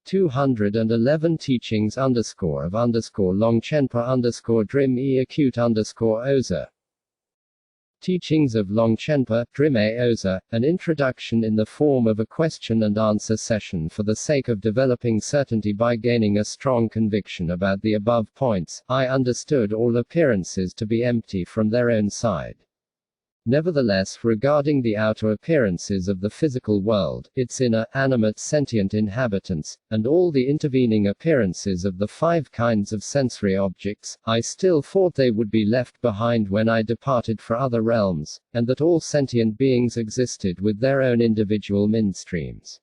211 teachings of Longchenpa Drimé acute Özer. Teachings of Longchenpa, Drimé Özer, an introduction in the form of a question and answer session for the sake of developing certainty by gaining a strong conviction about the above points. I understood all appearances to be empty from their own side. Nevertheless, regarding the outer appearances of the physical world, its inner, animate sentient inhabitants, and all the intervening appearances of the 5 kinds of sensory objects, I still thought they would be left behind when I departed for other realms, and that all sentient beings existed with their own individual mind streams.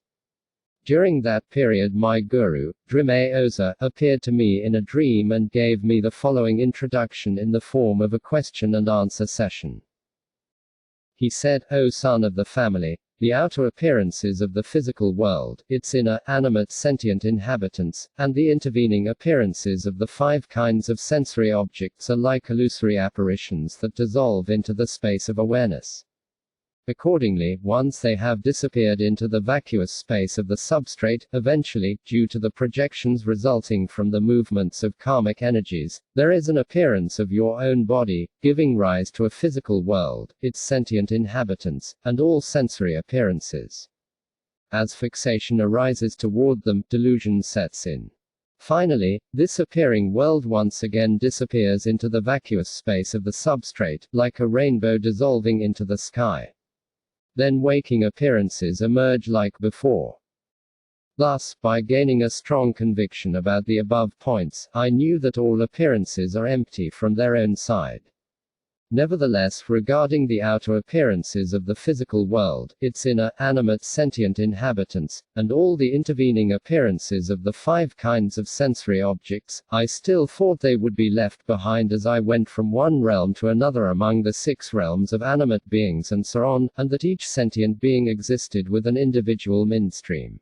During that period my guru, Drimé Özer, appeared to me in a dream and gave me the following introduction in the form of a question and answer session. He said, O son of the family, the outer appearances of the physical world, its inner, animate sentient inhabitants, and the intervening appearances of the 5 kinds of sensory objects are like illusory apparitions that dissolve into the space of awareness. Accordingly, once they have disappeared into the vacuous space of the substrate, eventually, due to the projections resulting from the movements of karmic energies, there is an appearance of your own body, giving rise to a physical world, its sentient inhabitants, and all sensory appearances. As fixation arises toward them, delusion sets in. Finally, this appearing world once again disappears into the vacuous space of the substrate, like a rainbow dissolving into the sky. Then waking appearances emerge like before. Thus, by gaining a strong conviction about the above points, I knew that all appearances are empty from their own side. Nevertheless, regarding the outer appearances of the physical world, its inner, animate sentient inhabitants, and all the intervening appearances of the 5 kinds of sensory objects, I still thought they would be left behind as I went from one realm to another among the 6 realms of animate beings and so on, and that each sentient being existed with an individual mind stream.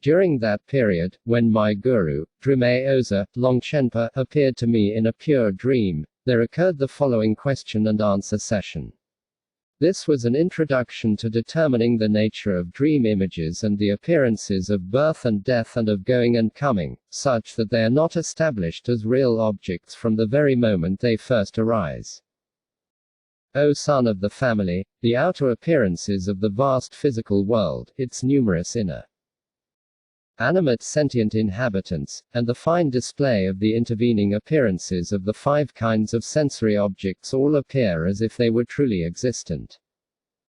During that period, when my guru, Drimé Özer, Longchenpa, appeared to me in a pure dream, there occurred the following question and answer session. This was an introduction to determining the nature of dream images and the appearances of birth and death and of going and coming, such that they are not established as real objects from the very moment they first arise. O son of the family, the outer appearances of the vast physical world, its numerous inner animate sentient inhabitants, and the fine display of the intervening appearances of the 5 kinds of sensory objects all appear as if they were truly existent.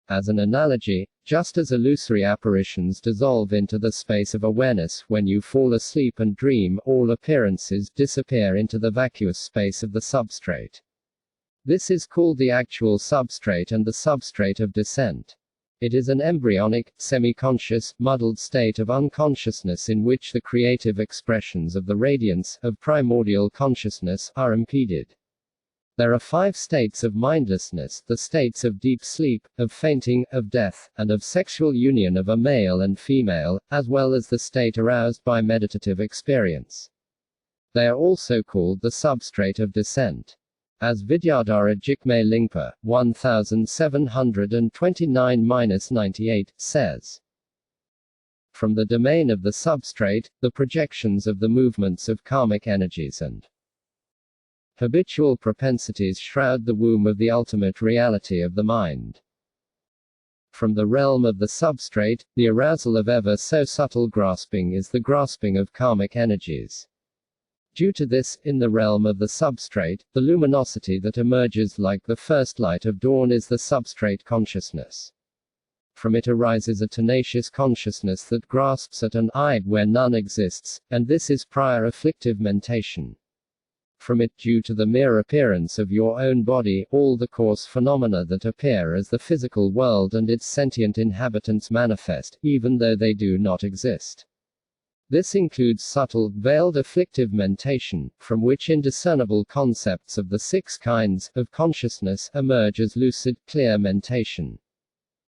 As an analogy, just as illusory apparitions dissolve into the space of awareness when you fall asleep and dream, all appearances disappear into the vacuous space of the substrate. This is called the actual substrate and the substrate of descent. It is an embryonic, semi-conscious, muddled state of unconsciousness in which the creative expressions of the radiance, of primordial consciousness, are impeded. There are 5 states of mindlessness, the states of deep sleep, of fainting, of death, and of sexual union of a male and female, as well as the state aroused by meditative experience. They are also called the substrate of descent. As Vidyadhara Düdjom Lingpa, 1729-98, says. From the domain of the substrate, the projections of the movements of karmic energies and habitual propensities shroud the womb of the ultimate reality of the mind. From the realm of the substrate, the arousal of ever so subtle grasping is the grasping of karmic energies. Due to this, in the realm of the substrate, the luminosity that emerges like the first light of dawn is the substrate consciousness. From it arises a tenacious consciousness that grasps at an I where none exists, and this is prior afflictive mentation. From it, due to the mere appearance of your own body, all the coarse phenomena that appear as the physical world and its sentient inhabitants manifest, even though they do not exist. This includes subtle, veiled afflictive mentation, from which indiscernible concepts of the 6 kinds of consciousness emerge as lucid, clear mentation.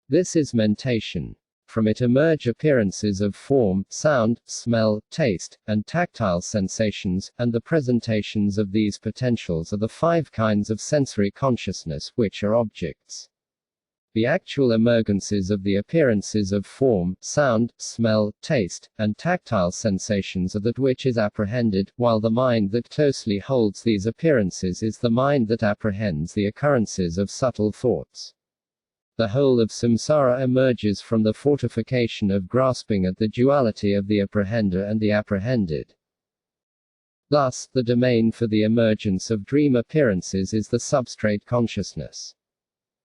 This is mentation. From it emerge appearances of form, sound, smell, taste, and tactile sensations, and the presentations of these potentials are the 5 kinds of sensory consciousness, which are objects. The actual emergences of the appearances of form, sound, smell, taste, and tactile sensations are that which is apprehended, while the mind that closely holds these appearances is the mind that apprehends the occurrences of subtle thoughts. The whole of samsara emerges from the fortification of grasping at the duality of the apprehender and the apprehended. Thus, the domain for the emergence of dream appearances is the substrate consciousness.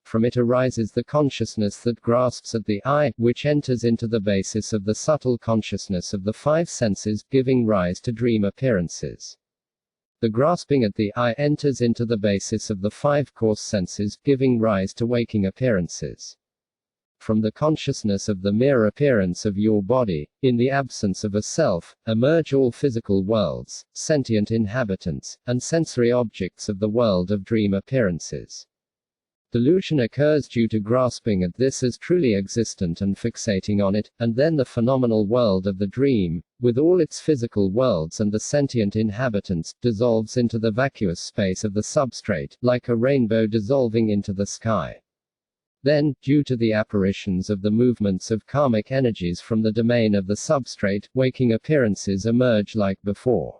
From it arises the consciousness that grasps at the I, which enters into the basis of the subtle consciousness of the five senses, giving rise to dream appearances. The grasping at the I enters into the basis of the five coarse senses, giving rise to waking appearances. From the consciousness of the mere appearance of your body, in the absence of a self, emerge all physical worlds, sentient inhabitants, and sensory objects of the world of dream appearances. Delusion occurs due to grasping at this as truly existent and fixating on it, and then the phenomenal world of the dream, with all its physical worlds and the sentient inhabitants, dissolves into the vacuous space of the substrate, like a rainbow dissolving into the sky. Then, due to the apparitions of the movements of karmic energies from the domain of the substrate, waking appearances emerge like before.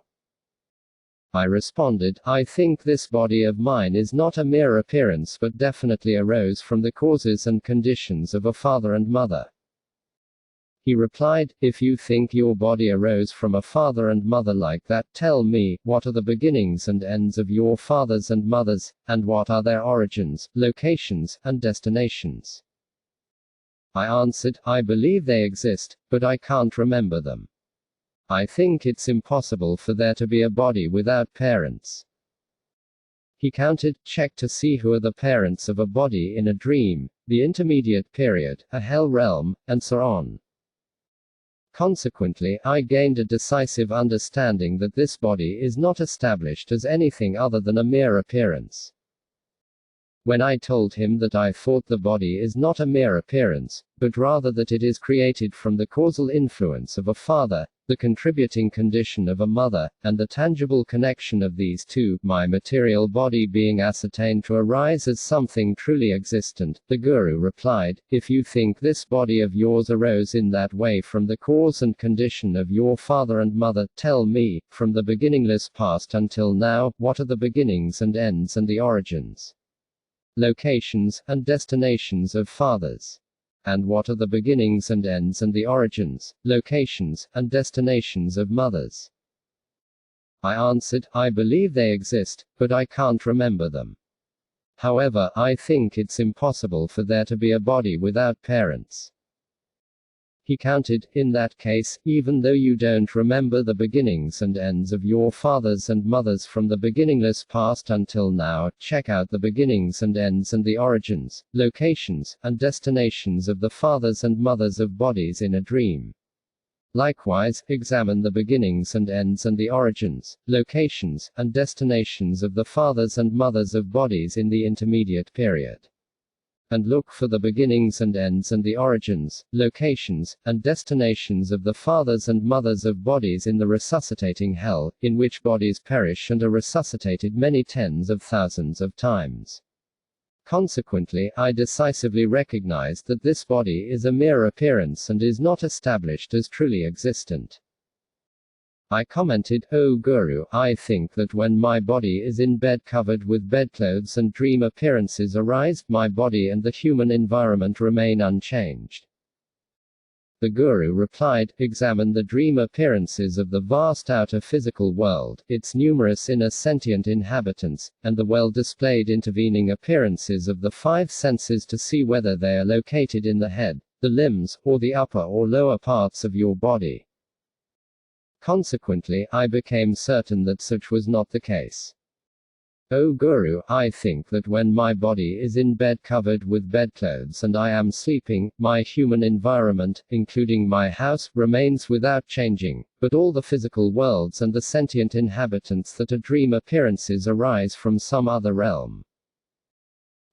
I responded, I think this body of mine is not a mere appearance but definitely arose from the causes and conditions of a father and mother. He replied, if you think your body arose from a father and mother like that, tell me, what are the beginnings and ends of your fathers and mothers, and what are their origins, locations, and destinations? I answered, I believe they exist, but I can't remember them. I think it's impossible for there to be a body without parents. He counted, checked to see who are the parents of a body in a dream, the intermediate period, a hell realm, and so on. Consequently, I gained a decisive understanding that this body is not established as anything other than a mere appearance. When I told him that I thought the body is not a mere appearance, but rather that it is created from the causal influence of a father, the contributing condition of a mother, and the tangible connection of these two, my material body being ascertained to arise as something truly existent, the Guru replied, if you think this body of yours arose in that way from the cause and condition of your father and mother, tell me, from the beginningless past until now, what are the beginnings and ends and the origins, locations, and destinations of fathers? And what are the beginnings and ends and the origins, locations, and destinations of mothers? I answered, I believe they exist, but I can't remember them. However, I think it's impossible for there to be a body without parents. He counted, in that case, even though you don't remember the beginnings and ends of your fathers and mothers from the beginningless past until now, check out the beginnings and ends and the origins, locations, and destinations of the fathers and mothers of bodies in a dream. Likewise, examine the beginnings and ends and the origins, locations, and destinations of the fathers and mothers of bodies in the intermediate period. And look for the beginnings and ends and the origins, locations, and destinations of the fathers and mothers of bodies in the resuscitating hell, in which bodies perish and are resuscitated many tens of thousands of times. Consequently, I decisively recognized that this body is a mere appearance and is not established as truly existent. I commented, O Guru, I think that when my body is in bed covered with bedclothes and dream appearances arise, my body and the human environment remain unchanged. The Guru replied, examine the dream appearances of the vast outer physical world, its numerous inner sentient inhabitants, and the well-displayed intervening appearances of the five senses to see whether they are located in the head, the limbs, or the upper or lower parts of your body. Consequently, I became certain that such was not the case. O Guru, I think that when my body is in bed covered with bedclothes and I am sleeping, my human environment, including my house, remains without changing, but all the physical worlds and the sentient inhabitants that are dream appearances arise from some other realm.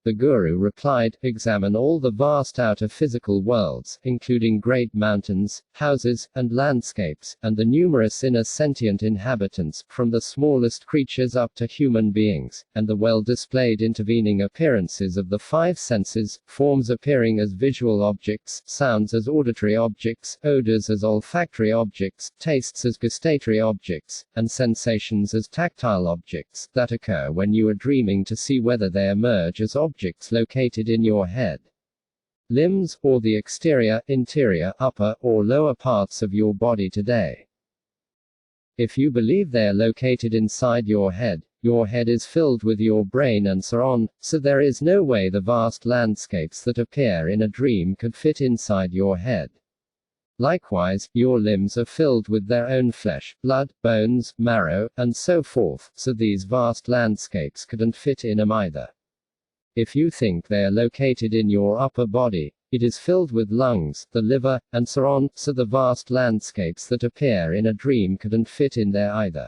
The guru replied, examine all the vast outer physical worlds, including great mountains, houses, and landscapes, and the numerous inner sentient inhabitants, from the smallest creatures up to human beings, and the well-displayed intervening appearances of the five senses, forms appearing as visual objects, sounds as auditory objects, odors as olfactory objects, tastes as gustatory objects, and sensations as tactile objects, that occur when you are dreaming, to see whether they emerge as objects located in your head, limbs, or the exterior, interior, upper, or lower parts of your body today. If you believe they are located inside your head is filled with your brain and so on, so there is no way the vast landscapes that appear in a dream could fit inside your head. Likewise, your limbs are filled with their own flesh, blood, bones, marrow, and so forth, so these vast landscapes couldn't fit in 'em either. If you think they are located in your upper body, it is filled with lungs, the liver, and so on, so the vast landscapes that appear in a dream couldn't fit in there either.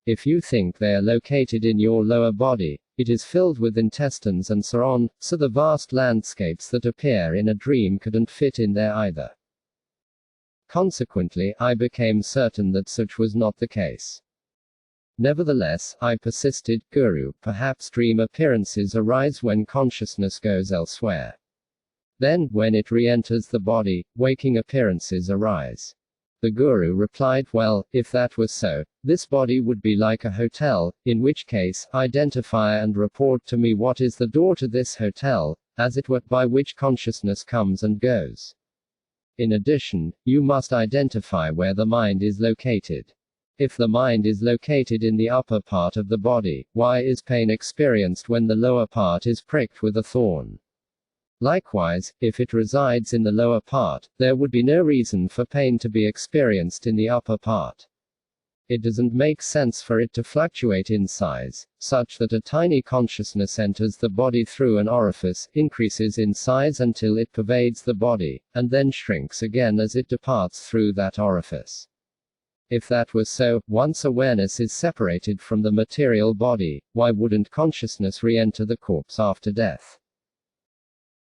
If you think they are located in your lower body, it is filled with intestines and so on, so the vast landscapes that appear in a dream couldn't fit in there either. Consequently, I became certain that such was not the case. Nevertheless, I persisted, Guru, perhaps dream appearances arise when consciousness goes elsewhere. Then, when it re-enters the body, waking appearances arise. The Guru replied, well, if that was so, this body would be like a hotel, in which case, identify and report to me what is the door to this hotel, as it were, by which consciousness comes and goes. In addition, you must identify where the mind is located. If the mind is located in the upper part of the body, why is pain experienced when the lower part is pricked with a thorn? Likewise, if it resides in the lower part, there would be no reason for pain to be experienced in the upper part. It doesn't make sense for it to fluctuate in size, such that a tiny consciousness enters the body through an orifice, increases in size until it pervades the body, and then shrinks again as it departs through that orifice. If that was so, once awareness is separated from the material body, why wouldn't consciousness re-enter the corpse after death?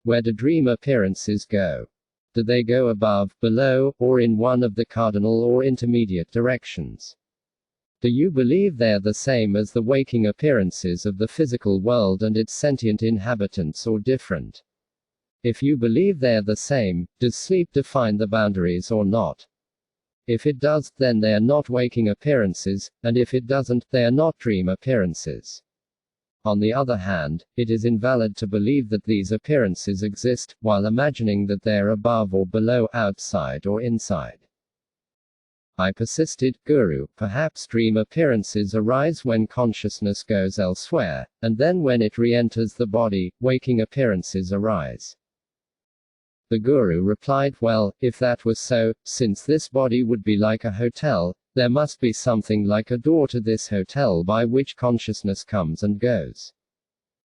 Where do dream appearances go? Do they go above, below, or in one of the cardinal or intermediate directions? Do you believe they are the same as the waking appearances of the physical world and its sentient inhabitants, or different? If you believe they are the same, does sleep define the boundaries or not? If it does, then they are not waking appearances, and if it doesn't, they are not dream appearances. On the other hand, it is invalid to believe that these appearances exist, while imagining that they are above or below, outside or inside. I persisted, Guru, perhaps dream appearances arise when consciousness goes elsewhere, and then when it re-enters the body, waking appearances arise. The Guru replied, well, if that was so, since this body would be like a hotel, there must be something like a door to this hotel by which consciousness comes and goes.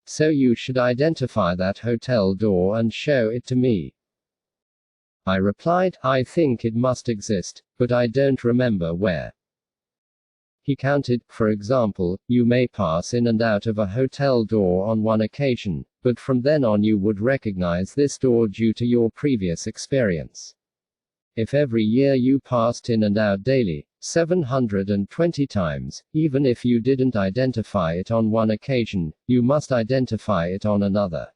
So you should identify that hotel door and show it to me. I replied, I think it must exist, but I don't remember where. He counted, for example, you may pass in and out of a hotel door on one occasion, but from then on you would recognize this door due to your previous experience. If every year you passed in and out daily, 720 times, even if you didn't identify it on one occasion, you must identify it on another.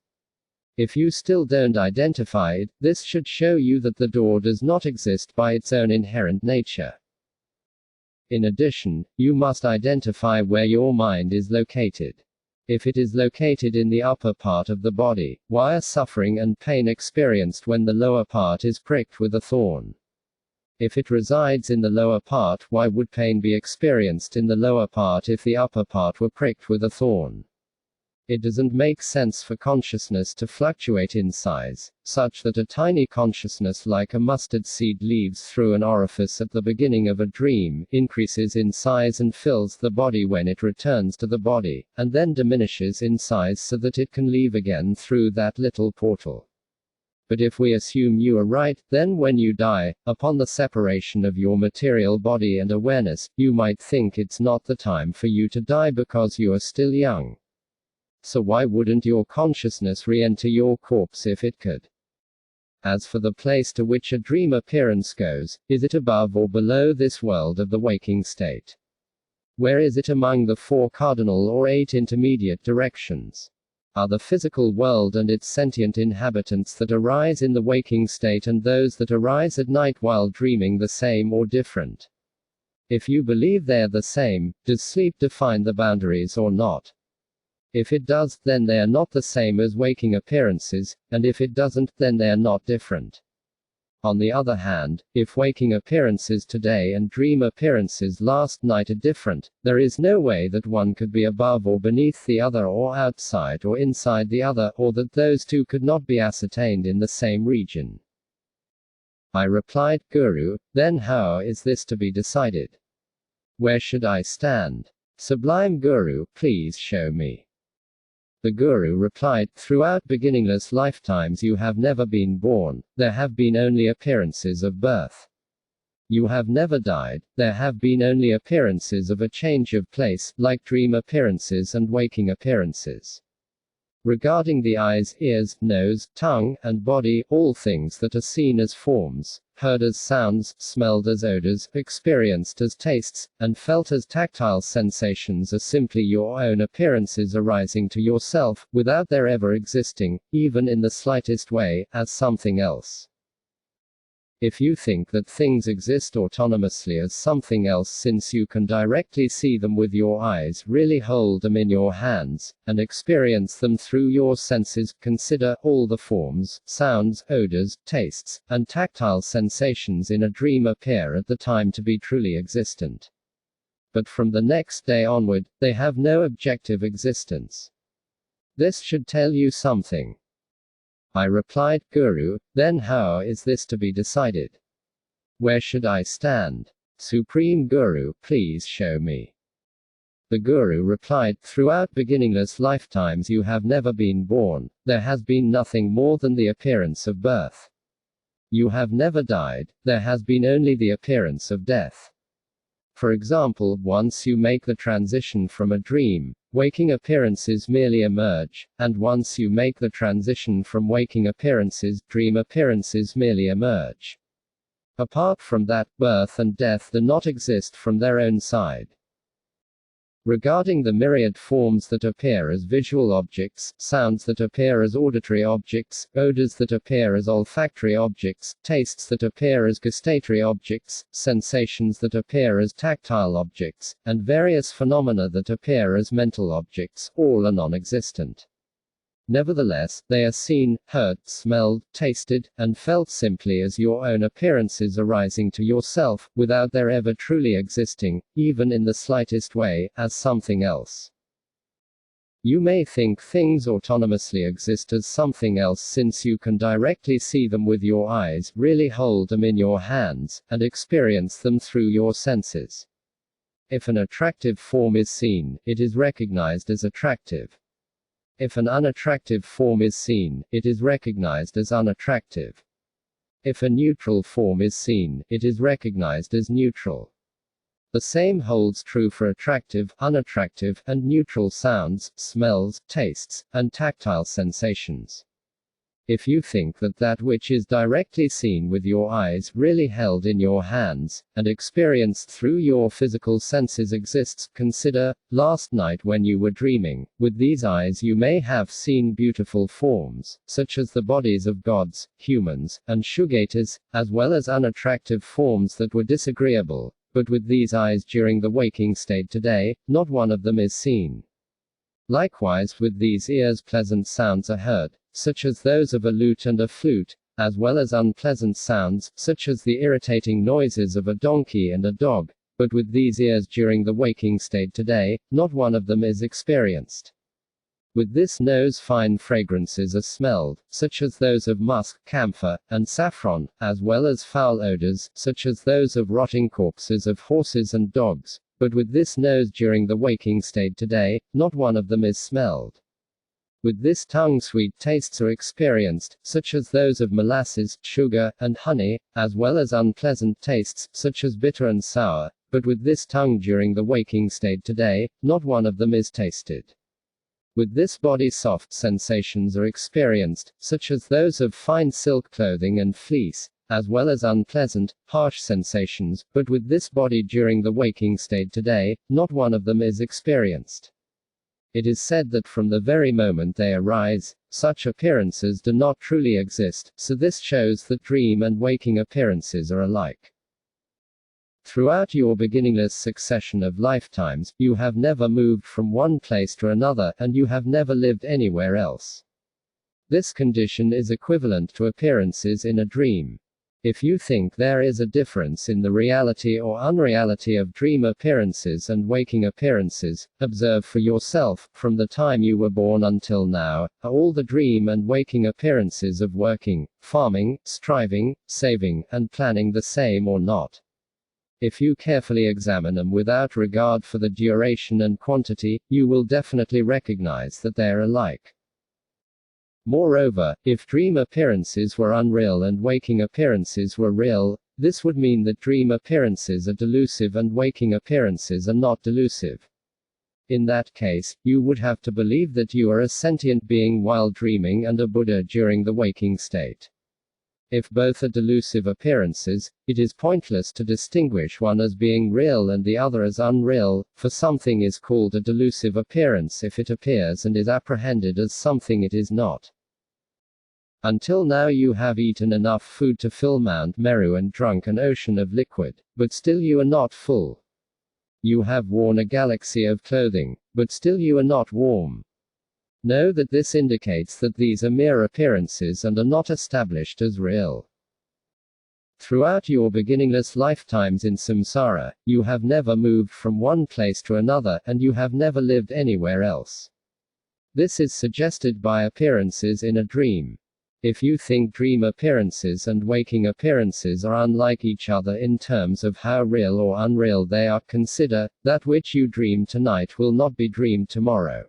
If you still don't identify it, this should show you that the door does not exist by its own inherent nature. In addition, you must identify where your mind is located. If it is located in the upper part of the body, why are suffering and pain experienced when the lower part is pricked with a thorn? If it resides in the lower part, why would pain be experienced in the lower part if the upper part were pricked with a thorn? It doesn't make sense for consciousness to fluctuate in size, such that a tiny consciousness like a mustard seed leaves through an orifice at the beginning of a dream, increases in size and fills the body when it returns to the body, and then diminishes in size so that it can leave again through that little portal. But if we assume you are right, then when you die, upon the separation of your material body and awareness, you might think it's not the time for you to die because you are still young. So why wouldn't your consciousness re-enter your corpse if it could? As for the place to which a dream appearance goes, is it above or below this world of the waking state? Where is it among the 4 cardinal or 8 intermediate directions? Are the physical world and its sentient inhabitants that arise in the waking state and those that arise at night while dreaming the same or different? If you believe they're the same, does sleep define the boundaries or not? If it does, then they are not the same as waking appearances, and if it doesn't, then they are not different. On the other hand, if waking appearances today and dream appearances last night are different, there is no way that one could be above or beneath the other or outside or inside the other, or that those two could not be ascertained in the same region. I replied, Guru, then how is this to be decided? Where should I stand? Sublime Guru, please show me. The Guru replied, throughout beginningless lifetimes you have never been born, there have been only appearances of birth. You have never died, there have been only appearances of a change of place, like dream appearances and waking appearances. Regarding the eyes, ears, nose, tongue, and body, all things that are seen as forms, heard as sounds, smelled as odors, experienced as tastes, and felt as tactile sensations are simply your own appearances arising to yourself, without their ever existing, even in the slightest way, as something else. If you think that things exist autonomously as something else since you can directly see them with your eyes, really hold them in your hands, and experience them through your senses, consider all the forms, sounds, odors, tastes, and tactile sensations in a dream appear at the time to be truly existent. But from the next day onward, they have no objective existence. This should tell you something. I replied, Guru, then how is this to be decided? Where should I stand? Supreme Guru, please show me. The Guru replied, throughout beginningless lifetimes you have never been born, there has been nothing more than the appearance of birth. You have never died, there has been only the appearance of death. For example, once you make the transition from a dream, waking appearances merely emerge, and once you make the transition from waking appearances, dream appearances merely emerge. Apart from that, birth and death do not exist from their own side. Regarding the myriad forms that appear as visual objects, sounds that appear as auditory objects, odors that appear as olfactory objects, tastes that appear as gustatory objects, sensations that appear as tactile objects, and various phenomena that appear as mental objects, all are non-existent. Nevertheless, they are seen, heard, smelled, tasted, and felt simply as your own appearances arising to yourself, without their ever truly existing, even in the slightest way, as something else. You may think things autonomously exist as something else since you can directly see them with your eyes, really hold them in your hands, and experience them through your senses. If an attractive form is seen, it is recognized as attractive. If an unattractive form is seen, it is recognized as unattractive. If a neutral form is seen, it is recognized as neutral. The same holds true for attractive, unattractive, and neutral sounds, smells, tastes, and tactile sensations. If you think that that which is directly seen with your eyes, really held in your hands, and experienced through your physical senses exists, consider, last night when you were dreaming, with these eyes you may have seen beautiful forms, such as the bodies of gods, humans, and Shugatas, as well as unattractive forms that were disagreeable, but with these eyes during the waking state today, not one of them is seen. Likewise with these ears pleasant sounds are heard, such as those of a lute and a flute, as well as unpleasant sounds, such as the irritating noises of a donkey and a dog, but with these ears during the waking state today, not one of them is experienced. With this nose fine fragrances are smelled, such as those of musk, camphor, and saffron, as well as foul odors, such as those of rotting corpses of horses and dogs, but with this nose during the waking state today, not one of them is smelled. With this tongue sweet tastes are experienced, such as those of molasses, sugar, and honey, as well as unpleasant tastes, such as bitter and sour, but with this tongue during the waking state today, not one of them is tasted. With this body soft sensations are experienced, such as those of fine silk clothing and fleece, as well as unpleasant, harsh sensations, but with this body during the waking state today, not one of them is experienced. It is said that from the very moment they arise, such appearances do not truly exist, so this shows that dream and waking appearances are alike. Throughout your beginningless succession of lifetimes, you have never moved from one place to another, and you have never lived anywhere else. This condition is equivalent to appearances in a dream. If you think there is a difference in the reality or unreality of dream appearances and waking appearances, observe for yourself, from the time you were born until now, are all the dream and waking appearances of working, farming, striving, saving, and planning the same or not? If you carefully examine them without regard for the duration and quantity, you will definitely recognize that they are alike. Moreover, if dream appearances were unreal and waking appearances were real, this would mean that dream appearances are delusive and waking appearances are not delusive. In that case, you would have to believe that you are a sentient being while dreaming and a Buddha during the waking state. If both are delusive appearances, it is pointless to distinguish one as being real and the other as unreal, for something is called a delusive appearance if it appears and is apprehended as something it is not. Until now you have eaten enough food to fill Mount Meru and drunk an ocean of liquid, but still you are not full. You have worn a galaxy of clothing, but still you are not warm. Know that this indicates that these are mere appearances and are not established as real. Throughout your beginningless lifetimes in samsara, you have never moved from one place to another, and you have never lived anywhere else. This is suggested by appearances in a dream. If you think dream appearances and waking appearances are unlike each other in terms of how real or unreal they are, consider, that which you dream tonight will not be dreamed tomorrow.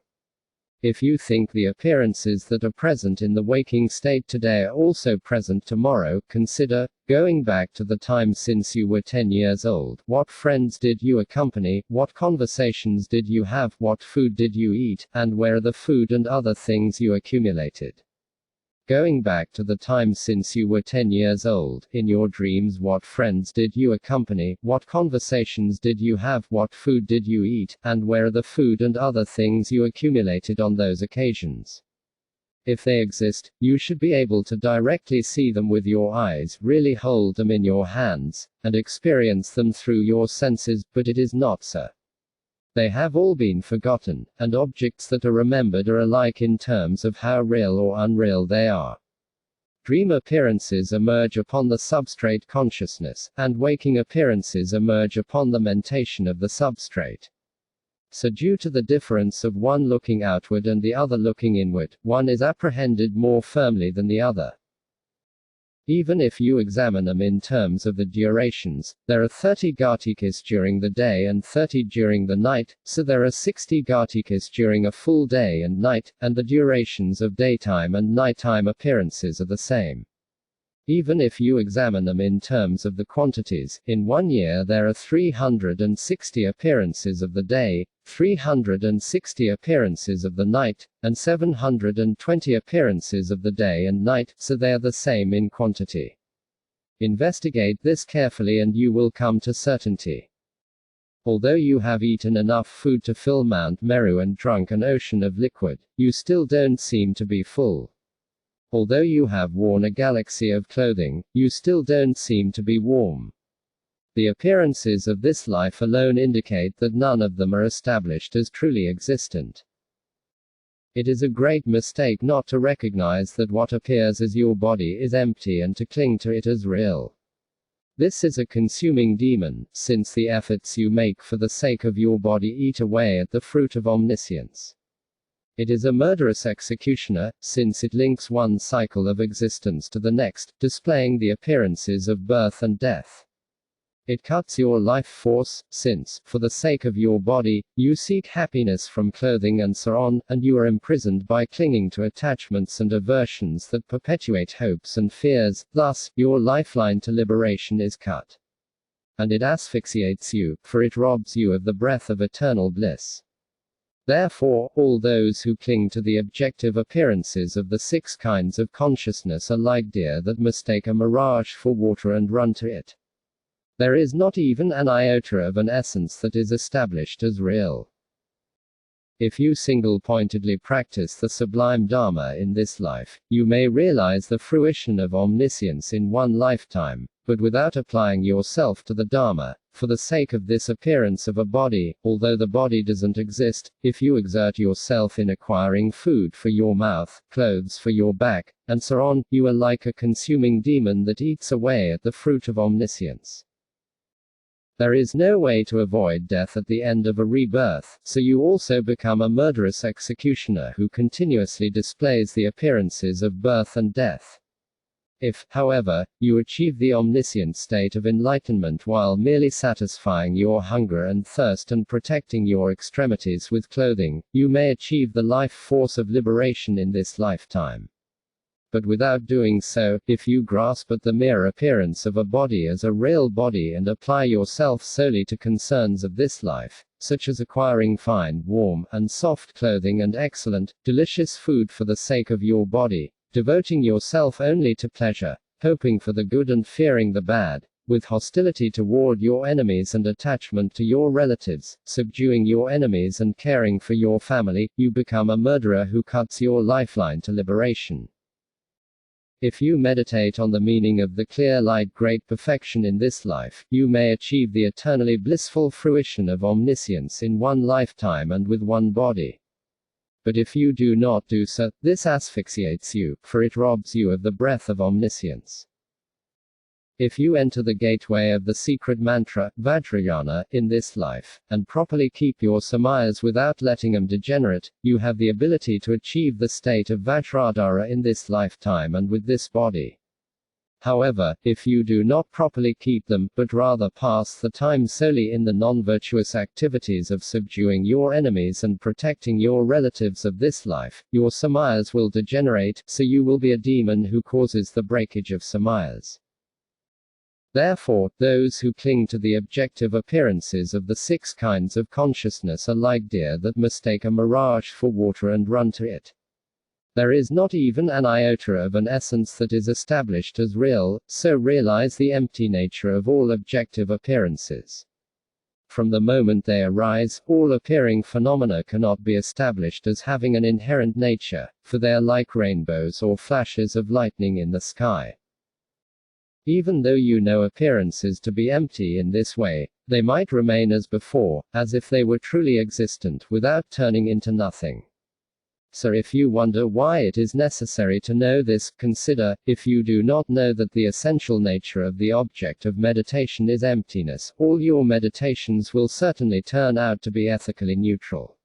If you think the appearances that are present in the waking state today are also present tomorrow, consider, going back to the time since you were 10 years old, what friends did you accompany, what conversations did you have, what food did you eat, and where are the food and other things you accumulated? Going back to the time since you were 10 years old, in your dreams what friends did you accompany, what conversations did you have, what food did you eat, and where are the food and other things you accumulated on those occasions? If they exist, you should be able to directly see them with your eyes, really hold them in your hands, and experience them through your senses, but it is not so. They have all been forgotten, and objects that are remembered are alike in terms of how real or unreal they are. Dream appearances emerge upon the substrate consciousness, and waking appearances emerge upon the mentation of the substrate. So due to the difference of one looking outward and the other looking inward, one is apprehended more firmly than the other. Even if you examine them in terms of the durations, there are 30 ghatikis during the day and 30 during the night, so there are 60 ghatikis during a full day and night, and the durations of daytime and nighttime appearances are the same. Even if you examine them in terms of the quantities, in 1 year there are 360 appearances of the day, 360 appearances of the night, and 720 appearances of the day and night, so they are the same in quantity. Investigate this carefully and you will come to certainty. Although you have eaten enough food to fill Mount Meru and drunk an ocean of liquid, you still don't seem to be full. Although you have worn a galaxy of clothing, you still don't seem to be warm. The appearances of this life alone indicate that none of them are established as truly existent. It is a great mistake not to recognize that what appears as your body is empty and to cling to it as real. This is a consuming demon, since the efforts you make for the sake of your body eat away at the fruit of omniscience. It is a murderous executioner, since it links one cycle of existence to the next, displaying the appearances of birth and death. It cuts your life force, since, for the sake of your body, you seek happiness from clothing and so on, and you are imprisoned by clinging to attachments and aversions that perpetuate hopes and fears, thus, your lifeline to liberation is cut. And it asphyxiates you, for it robs you of the breath of eternal bliss. Therefore, all those who cling to the objective appearances of the 6 kinds of consciousness are like deer that mistake a mirage for water and run to it. There is not even an iota of an essence that is established as real. If you single-pointedly practice the sublime Dharma in this life, you may realize the fruition of omniscience in one lifetime, but without applying yourself to the Dharma, for the sake of this appearance of a body, although the body doesn't exist. If you exert yourself in acquiring food for your mouth, clothes for your back, and so on, you are like a consuming demon that eats away at the fruit of omniscience. There is no way to avoid death at the end of a rebirth, so you also become a murderous executioner who continuously displays the appearances of birth and death. If, however, you achieve the omniscient state of enlightenment while merely satisfying your hunger and thirst and protecting your extremities with clothing, you may achieve the life force of liberation in this lifetime. But without doing so, if you grasp at the mere appearance of a body as a real body and apply yourself solely to concerns of this life, such as acquiring fine, warm, and soft clothing and excellent, delicious food for the sake of your body, devoting yourself only to pleasure, hoping for the good and fearing the bad, with hostility toward your enemies and attachment to your relatives, subduing your enemies and caring for your family, you become a murderer who cuts your lifeline to liberation. If you meditate on the meaning of the clear light great perfection in this life, you may achieve the eternally blissful fruition of omniscience in one lifetime and with one body. But if you do not do so, this asphyxiates you, for it robs you of the breath of omniscience. If you enter the gateway of the secret mantra, Vajrayana, in this life, and properly keep your samayas without letting them degenerate, you have the ability to achieve the state of Vajradhara in this lifetime and with this body. However, if you do not properly keep them, but rather pass the time solely in the non-virtuous activities of subduing your enemies and protecting your relatives of this life, your samayas will degenerate, so you will be a demon who causes the breakage of samayas. Therefore, those who cling to the objective appearances of the 6 kinds of consciousness are like deer that mistake a mirage for water and run to it. There is not even an iota of an essence that is established as real, so realize the empty nature of all objective appearances. From the moment they arise, all appearing phenomena cannot be established as having an inherent nature, for they are like rainbows or flashes of lightning in the sky. Even though you know appearances to be empty in this way, they might remain as before, as if they were truly existent without turning into nothing. So if you wonder why it is necessary to know this, consider, if you do not know that the essential nature of the object of meditation is emptiness, all your meditations will certainly turn out to be ethically neutral.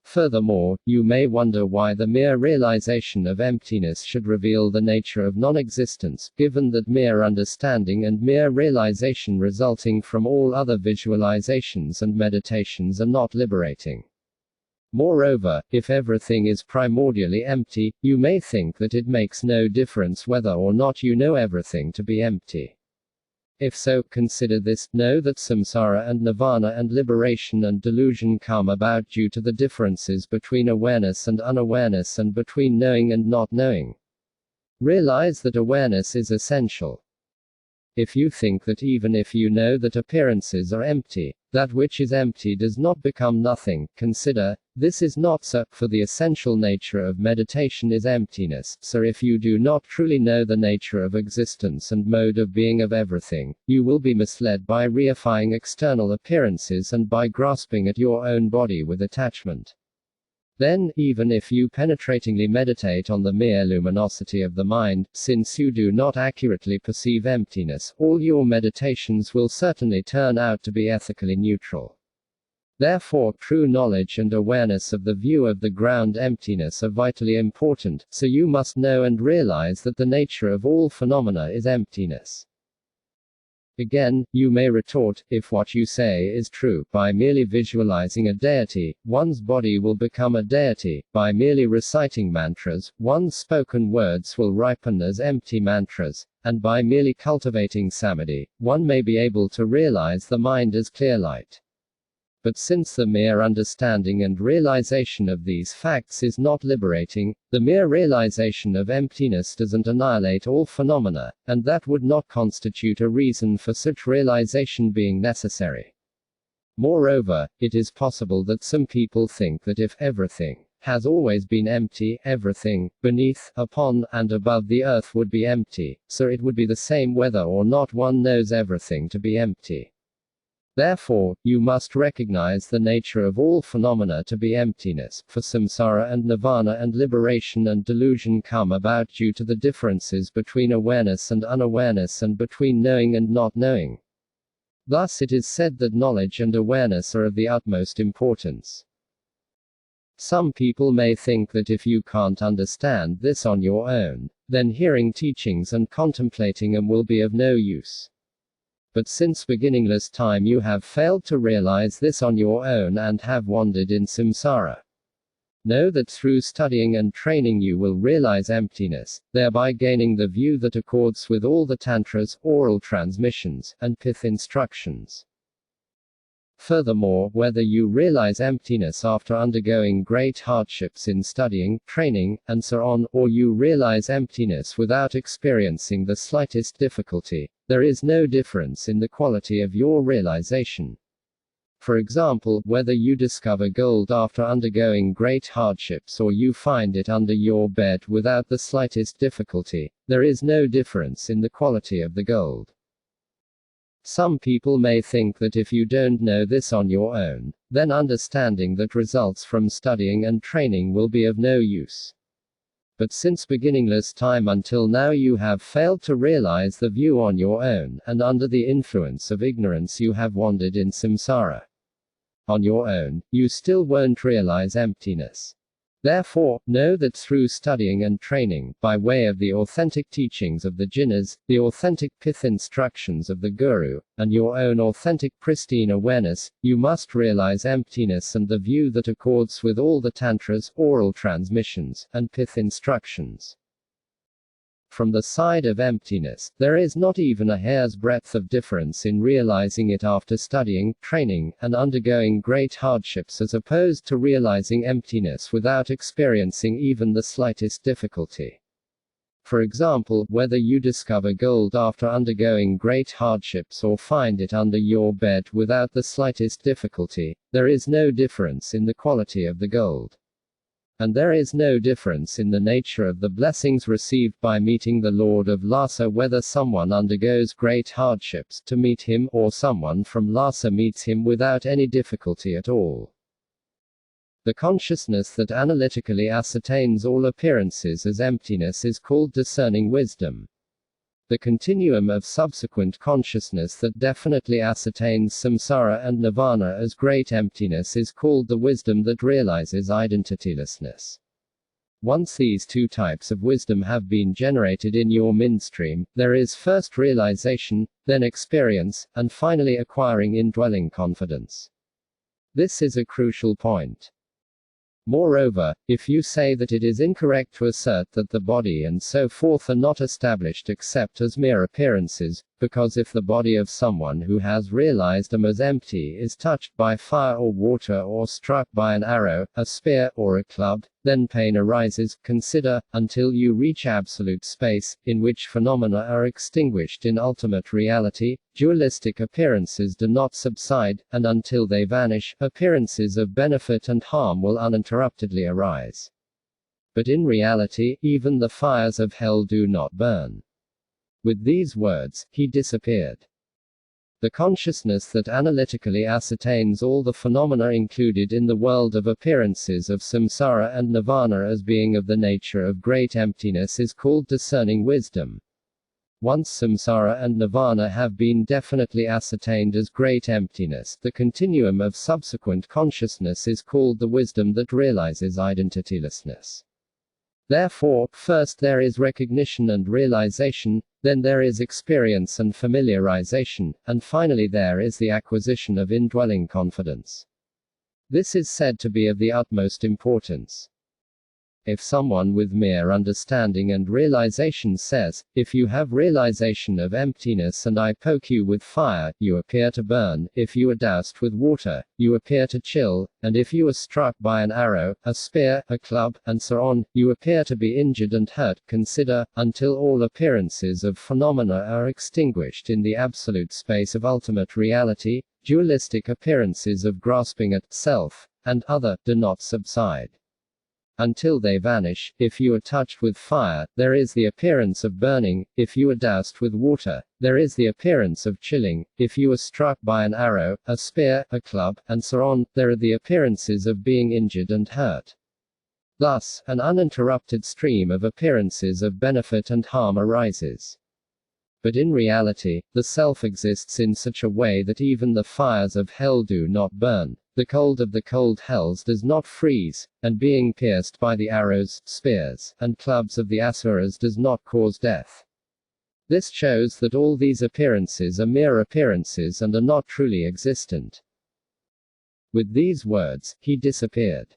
Furthermore, you may wonder why the mere realization of emptiness should reveal the nature of non-existence, given that mere understanding and mere realization resulting from all other visualizations and meditations are not liberating. Moreover, if everything is primordially empty, you may think that it makes no difference whether or not you know everything to be empty. If so, consider this, know that samsara and nirvana and liberation and delusion come about due to the differences between awareness and unawareness and between knowing and not knowing. Realize that awareness is essential. If you think that even if you know that appearances are empty, that which is empty does not become nothing, consider, this is not so, for the essential nature of meditation is emptiness, so if you do not truly know the nature of existence and mode of being of everything, you will be misled by reifying external appearances and by grasping at your own body with attachment. Then, even if you penetratingly meditate on the mere luminosity of the mind, since you do not accurately perceive emptiness, all your meditations will certainly turn out to be ethically neutral. Therefore, true knowledge and awareness of the view of the ground emptiness are vitally important, so you must know and realize that the nature of all phenomena is emptiness. Again, you may retort, if what you say is true, by merely visualizing a deity, one's body will become a deity, by merely reciting mantras, one's spoken words will ripen as empty mantras, and by merely cultivating samadhi, one may be able to realize the mind as clear light. But since the mere understanding and realization of these facts is not liberating, the mere realization of emptiness doesn't annihilate all phenomena, and that would not constitute a reason for such realization being necessary. Moreover, it is possible that some people think that if everything has always been empty, everything, beneath, upon, and above the earth would be empty, so it would be the same whether or not one knows everything to be empty. Therefore, you must recognize the nature of all phenomena to be emptiness, for samsara and nirvana and liberation and delusion come about due to the differences between awareness and unawareness and between knowing and not knowing. Thus it is said that knowledge and awareness are of the utmost importance. Some people may think that if you can't understand this on your own, then hearing teachings and contemplating them will be of no use. But since beginningless time you have failed to realize this on your own and have wandered in samsara. Know that through studying and training you will realize emptiness, thereby gaining the view that accords with all the tantras, oral transmissions, and pith instructions. Furthermore, whether you realize emptiness after undergoing great hardships in studying, training, and so on, or you realize emptiness without experiencing the slightest difficulty, there is no difference in the quality of your realization. For example, whether you discover gold after undergoing great hardships or you find it under your bed without the slightest difficulty, there is no difference in the quality of the gold. Some people may think that if you don't know this on your own, then understanding that results from studying and training will be of no use. But since beginningless time until now you have failed to realize the view on your own, and under the influence of ignorance you have wandered in samsara. On your own, you still won't realize emptiness. Therefore, know that through studying and training, by way of the authentic teachings of the jinas, the authentic pith instructions of the Guru, and your own authentic pristine awareness, you must realize emptiness and the view that accords with all the tantras, oral transmissions, and pith instructions. From the side of emptiness, there is not even a hair's breadth of difference in realizing it after studying, training, and undergoing great hardships as opposed to realizing emptiness without experiencing even the slightest difficulty. For example, whether you discover gold after undergoing great hardships or find it under your bed without the slightest difficulty, there is no difference in the quality of the gold. And there is no difference in the nature of the blessings received by meeting the Lord of Lhasa, whether someone undergoes great hardships to meet him or someone from Lhasa meets him without any difficulty at all. The consciousness that analytically ascertains all appearances as emptiness is called discerning wisdom. The continuum of subsequent consciousness that definitely ascertains samsara and nirvana as great emptiness is called the wisdom that realizes identitylessness. Once these two types of wisdom have been generated in your mindstream, there is first realization, then experience, and finally acquiring indwelling confidence. This is a crucial point. Moreover, if you say that it is incorrect to assert that the body and so forth are not established except as mere appearances, because if the body of someone who has realized them as empty is touched by fire or water or struck by an arrow, a spear, or a club, then pain arises. Consider, until you reach absolute space, in which phenomena are extinguished in ultimate reality, dualistic appearances do not subside, and until they vanish, appearances of benefit and harm will uninterruptedly arise. But in reality, even the fires of hell do not burn. With these words, he disappeared. The consciousness that analytically ascertains all the phenomena included in the world of appearances of samsara and nirvana as being of the nature of great emptiness is called discerning wisdom. Once samsara and nirvana have been definitely ascertained as great emptiness, the continuum of subsequent consciousness is called the wisdom that realizes identitylessness. Therefore, first there is recognition and realization, then there is experience and familiarization, and finally there is the acquisition of indwelling confidence. This is said to be of the utmost importance. If someone with mere understanding and realization says, "If you have realization of emptiness and I poke you with fire, you appear to burn, if you are doused with water, you appear to chill, and if you are struck by an arrow, a spear, a club, and so on, you appear to be injured and hurt," consider, until all appearances of phenomena are extinguished in the absolute space of ultimate reality, dualistic appearances of grasping at self and other do not subside. Until they vanish, if you are touched with fire, there is the appearance of burning; if you are doused with water, there is the appearance of chilling; if you are struck by an arrow, a spear, a club, and so on, there are the appearances of being injured and hurt. Thus, an uninterrupted stream of appearances of benefit and harm arises. But in reality, the self exists in such a way that even the fires of hell do not burn, the cold of the cold hells does not freeze, and being pierced by the arrows, spears, and clubs of the asuras does not cause death. This shows that all these appearances are mere appearances and are not truly existent. With these words, he disappeared.